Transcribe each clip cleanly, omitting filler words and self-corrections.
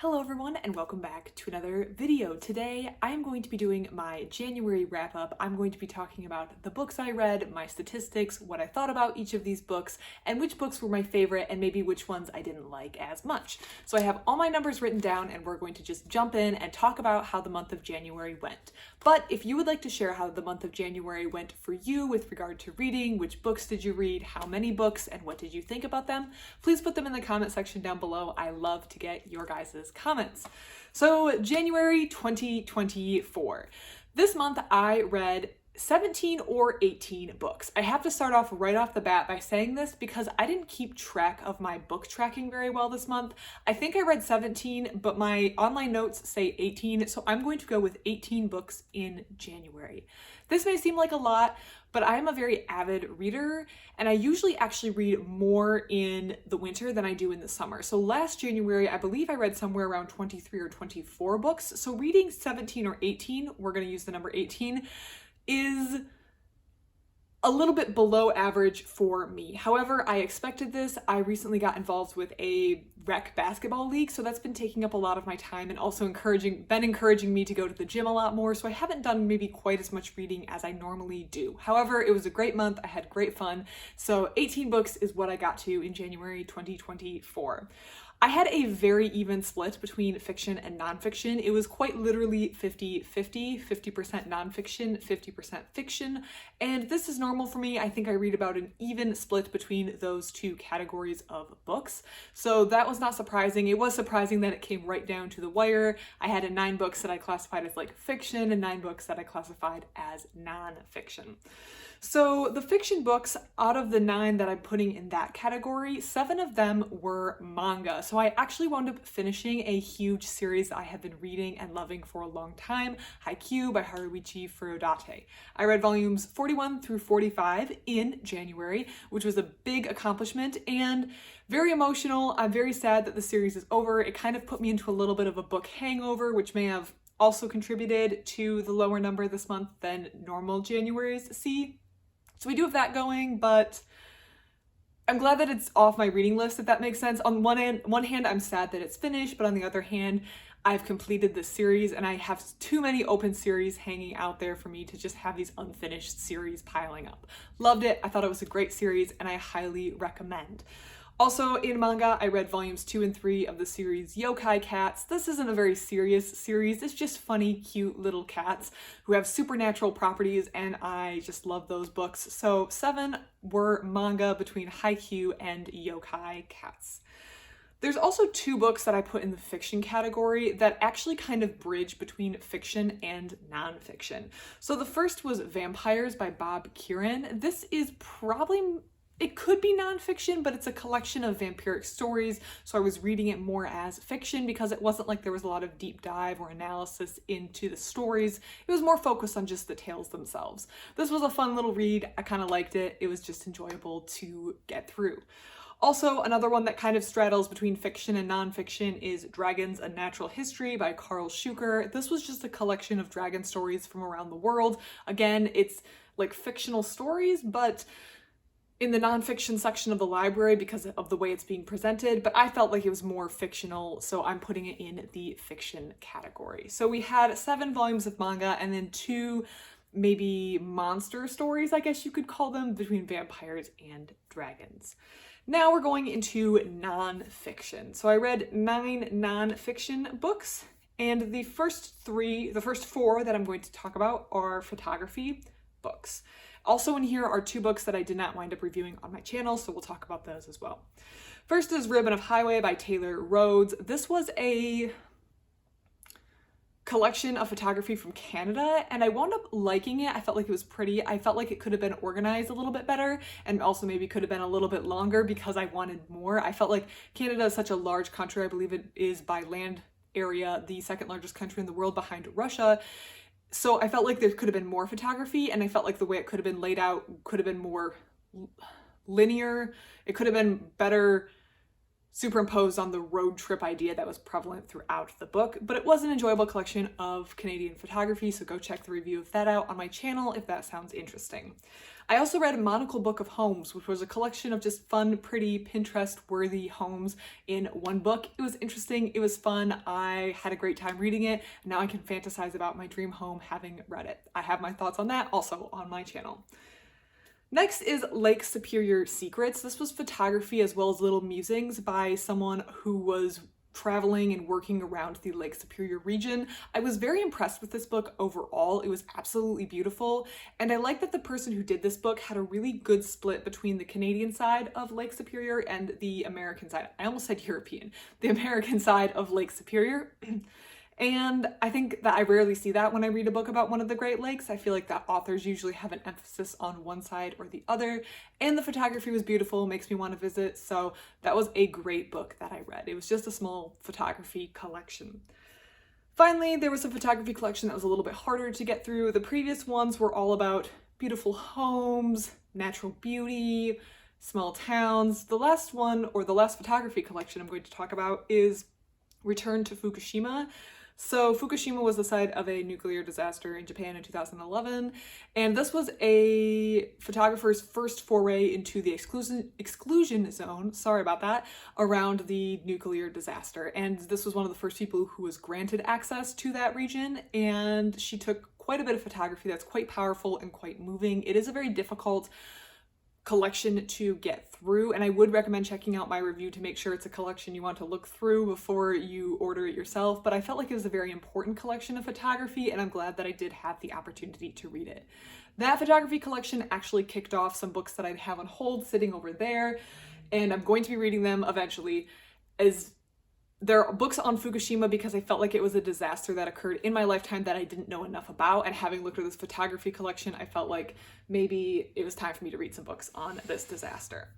Hello everyone and welcome back to another video. Today I'm going to be doing my January wrap up. I'm going to be talking about the books I read, my statistics, what I thought about each of these books, and which books were my favorite and maybe which ones I didn't like as much. So I have all my numbers written down and we're going to just jump in and talk about how the month of January went. But if you would like to share how the month of January went for you with regard to reading, which books did you read, how many books, and what did you think about them, please put them in the comment section down below. I love to get your guys' comments. So January 2024. This month I read 17 or 18 books. I have to start off right off the bat by saying this because I didn't keep track of my book tracking very well this month. I think I read 17, but my online notes say 18, so I'm going to go with 18 books in January. This may seem like a lot, but I am a very avid reader and I usually actually read more in the winter than I do in the summer. So last January, I believe I read somewhere around 23 or 24 books. So reading 17 or 18, we're going to use the number 18, is a little bit below average for me. However, I expected this. I recently got involved with a rec basketball league, so that's been taking up a lot of my time and also been encouraging me to go to the gym a lot more, so I haven't done maybe quite as much reading as I normally do. However, it was a great month. I had great fun. So 18 books is what I got to in January 2024. I had a very even split between fiction and nonfiction. It was quite literally 50-50, 50% nonfiction, 50% fiction, and this is normal for me. I think I read about an even split between those two categories of books, so that was not surprising. It was surprising that it came right down to the wire. I had 9 books that I classified as like fiction and 9 books that I classified as nonfiction. So the fiction books, out of the 9 that I'm putting in that category, 7 of them were manga. So I actually wound up finishing a huge series I have been reading and loving for a long time, Haikyuu by Haruichi Furudate. I read volumes 41 through 45 in January, which was a big accomplishment and very emotional. I'm very sad that the series is over. It kind of put me into a little bit of a book hangover, which may have also contributed to the lower number this month than normal Januaries see. So we do have that going, but I'm glad that it's off my reading list, if that makes sense. On one hand, I'm sad that it's finished, but on the other hand, I've completed this series and I have too many open series hanging out there for me to just have these unfinished series piling up. Loved it. I thought it was a great series and I highly recommend. Also in manga, I read volumes 2 and 3 of the series Yokai Cats. This isn't a very serious series. It's just funny, cute little cats who have supernatural properties, and I just love those books. So 7 were manga between Haikyuu and Yokai Cats. There's also 2 books that I put in the fiction category that actually kind of bridge between fiction and nonfiction. So the first was Vampires by Bob Kieran. This is it could be nonfiction, but it's a collection of vampiric stories, so I was reading it more as fiction because it wasn't like there was a lot of deep dive or analysis into the stories. It was more focused on just the tales themselves. This was a fun little read. I kind of liked it. It was just enjoyable to get through. Also, another one that kind of straddles between fiction and nonfiction is Dragons: A Natural History by Carl Schuker. This was just a collection of dragon stories from around the world. Again, it's like fictional stories, but in the nonfiction section of the library because of the way it's being presented, but I felt like it was more fictional, so I'm putting it in the fiction category. So we had 7 volumes of manga and then 2 maybe monster stories, I guess you could call them, between vampires and dragons. Now we're going into nonfiction. So I read 9 nonfiction books, and the first 4 that I'm going to talk about are photography books. Also in here are 2 books that I did not wind up reviewing on my channel, so we'll talk about those as well. First is Ribbon of Highway by Taylor Rhodes. This was a collection of photography from Canada, and I wound up liking it. I felt like it was pretty. I felt like it could have been organized a little bit better, and also maybe could have been a little bit longer because I wanted more. I felt like Canada is such a large country. I believe it is by land area the 2nd largest country in the world behind Russia. So I felt like there could have been more photography, and I felt like the way it could have been laid out could have been more linear. It could have been better superimposed on the road trip idea that was prevalent throughout the book, but it was an enjoyable collection of Canadian photography, so go check the review of that out on my channel if that sounds interesting. I also read Monocle Book of Homes, which was a collection of just fun, pretty, Pinterest-worthy homes in one book. It was interesting, it was fun, I had a great time reading it, and now I can fantasize about my dream home having read it. I have my thoughts on that also on my channel. Next is Lake Superior Secrets. This was photography as well as little musings by someone who was traveling and working around the Lake Superior region. I was very impressed with this book overall. It was absolutely beautiful, and I like that the person who did this book had a really good split between the Canadian side of Lake Superior and the American side. I almost said European. The American side of Lake Superior. And I think that I rarely see that when I read a book about one of the Great Lakes. I feel like that authors usually have an emphasis on one side or the other, and the photography was beautiful, makes me want to visit, so that was a great book that I read. It was just a small photography collection. Finally, there was a photography collection that was a little bit harder to get through. The previous ones were all about beautiful homes, natural beauty, small towns. The last one, or the last photography collection I'm going to talk about, is Return to Fukushima. So Fukushima was the site of a nuclear disaster in Japan in 2011, and this was a photographer's first foray into the exclusion zone, sorry about that, around the nuclear disaster. And this was one of the first people who was granted access to that region, and she took quite a bit of photography that's quite powerful and quite moving. It is a very difficult collection to get through, and I would recommend checking out my review to make sure it's a collection you want to look through before you order it yourself, but I felt like it was a very important collection of photography, and I'm glad that I did have the opportunity to read it. That photography collection actually kicked off some books that I have on hold sitting over there, and I'm going to be reading them eventually. As there are books on Fukushima because I felt like it was a disaster that occurred in my lifetime that I didn't know enough about, and having looked at this photography collection, I felt like maybe it was time for me to read some books on this disaster.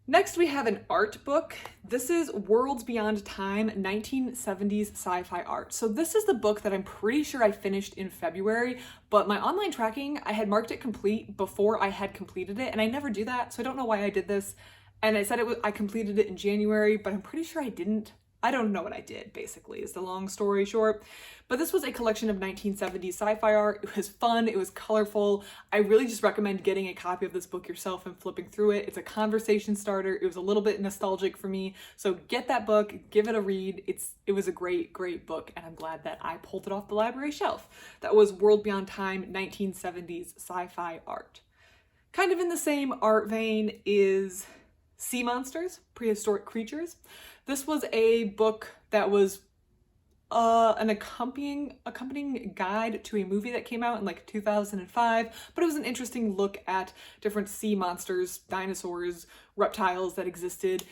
Next, we have an art book. This is Worlds Beyond Time, 1970s sci-fi art. So this is the book that I'm pretty sure I finished in February, but my online tracking, I had marked it complete before I had completed it, and I never do that, so I don't know why I did this. And I said I completed it in January, but I'm pretty sure I didn't. I don't know what I did, basically, is the long story short. But this was a collection of 1970s sci-fi art. It was fun, it was colorful. I really just recommend getting a copy of this book yourself and flipping through it. It's a conversation starter. It was a little bit nostalgic for me. So get that book, give it a read. It was a great, great book, and I'm glad that I pulled it off the library shelf. That was World Beyond Time, 1970s sci-fi art. Kind of in the same art vein is Sea Monsters, Prehistoric Creatures. This was a book that was an accompanying guide to a movie that came out in like 2005, but it was an interesting look at different sea monsters, dinosaurs, reptiles that existed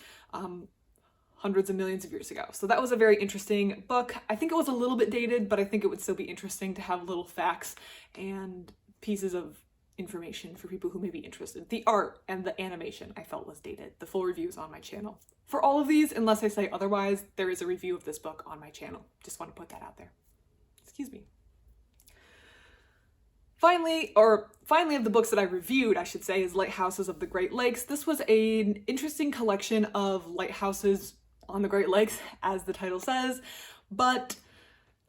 hundreds of millions of years ago. So that was a very interesting book. I think it was a little bit dated, but I think it would still be interesting to have little facts and pieces of information for people who may be interested. The art and the animation I felt was dated. The full review is on my channel. For all of these, unless I say otherwise, there is a review of this book on my channel. Just want to put that out there. Excuse me. Finally of the books that I reviewed, I should say, is Lighthouses of the Great Lakes. This was an interesting collection of lighthouses on the Great Lakes, as the title says, but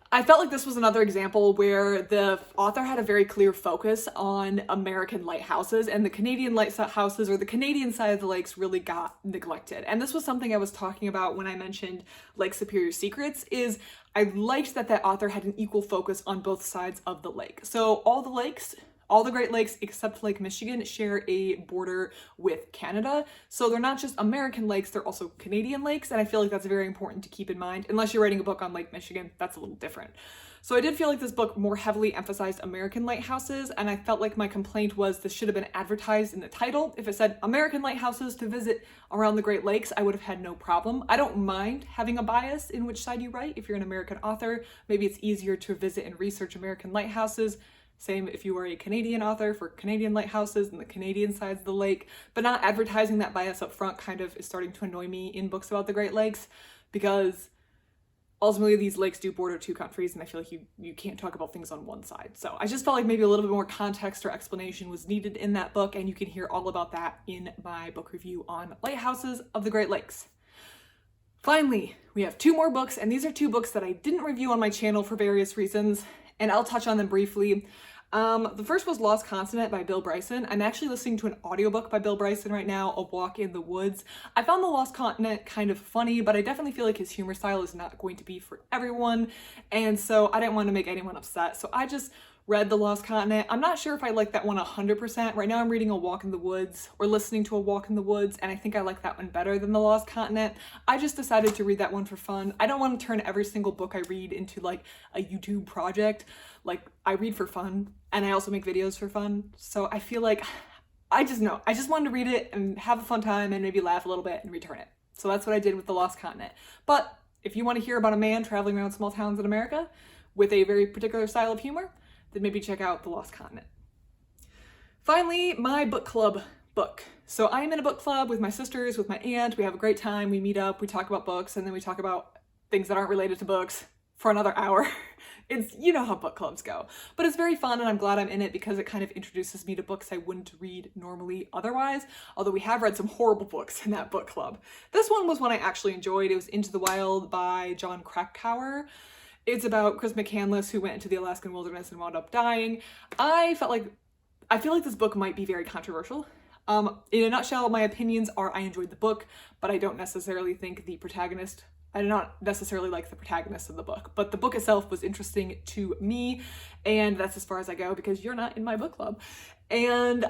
I felt like this was another example where the author had a very clear focus on American lighthouses, and the Canadian lighthouses, or the Canadian side of the lakes, really got neglected. And this was something I was talking about when I mentioned Lake Superior Secrets, is I liked that that author had an equal focus on both sides of the lake. So all the lakes, all the Great Lakes except Lake Michigan share a border with Canada. So they're not just American lakes, they're also Canadian lakes. And I feel like that's very important to keep in mind. Unless you're writing a book on Lake Michigan, that's a little different. So I did feel like this book more heavily emphasized American lighthouses, and I felt like my complaint was this should have been advertised in the title. If it said American lighthouses to visit around the Great Lakes, I would have had no problem. I don't mind having a bias in which side you write. If you're an American author, maybe it's easier to visit and research American lighthouses. Same if you are a Canadian author for Canadian lighthouses and the Canadian sides of the lake, but not advertising that bias up front kind of is starting to annoy me in books about the Great Lakes, because ultimately these lakes do border two countries, and I feel like you can't talk about things on one side. So I just felt like maybe a little bit more context or explanation was needed in that book, and you can hear all about that in my book review on Lighthouses of the Great Lakes. Finally, we have 2 more books, and these are 2 books that I didn't review on my channel for various reasons, and I'll touch on them briefly. The first was Lost Continent by Bill Bryson. I'm actually listening to an audiobook by Bill Bryson right now, A Walk in the Woods. I found The Lost Continent kind of funny, but I definitely feel like his humor style is not going to be for everyone, and so I didn't want to make anyone upset, so I just read The Lost Continent. I'm not sure if I like that one 100%. Right now I'm reading A Walk in the Woods, or listening to A Walk in the Woods, and I think I like that one better than The Lost Continent. I just decided to read that one for fun. I don't want to turn every single book I read into like a YouTube project. Like, I read for fun, and I also make videos for fun, so I feel like, I just wanted to read it and have a fun time and maybe laugh a little bit and return it. So that's what I did with The Lost Continent. But if you want to hear about a man traveling around small towns in America with a very particular style of humor, then maybe check out The Lost Continent. Finally, my book club book. So I am in a book club with my sisters, with my aunt. We have a great time. We meet up, we talk about books, and then we talk about things that aren't related to books for another hour. You know how book clubs go. But it's very fun, and I'm glad I'm in it because it kind of introduces me to books I wouldn't read normally otherwise, although we have read some horrible books in that book club. This one was one I actually enjoyed. It was Into the Wild by Jon Krakauer. It's about Chris McCandless, who went into the Alaskan wilderness and wound up dying. I feel like this book might be very controversial. In a nutshell, my opinions are I enjoyed the book, but I don't necessarily think I do not necessarily like the protagonist of the book, but the book itself was interesting to me, and that's as far as I go because you're not in my book club. And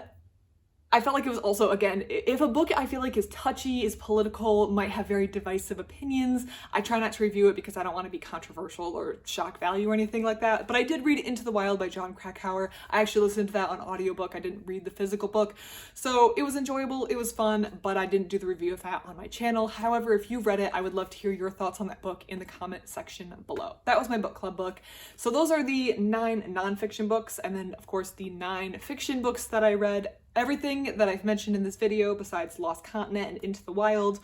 I felt like it was also, again, if a book I feel like is touchy, is political, might have very divisive opinions, I try not to review it because I don't want to be controversial or shock value or anything like that. But I did read Into the Wild by Jon Krakauer. I actually listened to that on audiobook. I didn't read the physical book. So it was enjoyable, it was fun, but I didn't do the review of that on my channel. However, if you've read it, I would love to hear your thoughts on that book in the comment section below. That was my book club book. So those are the 9 nonfiction books, and then of course the 9 fiction books that I read. Everything that I've mentioned in this video, besides Lost Continent and Into the Wild,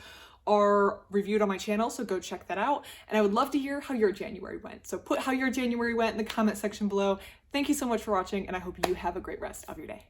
are reviewed on my channel, so go check that out. And I would love to hear how your January went. So put how your January went in the comment section below. Thank you so much for watching, and I hope you have a great rest of your day.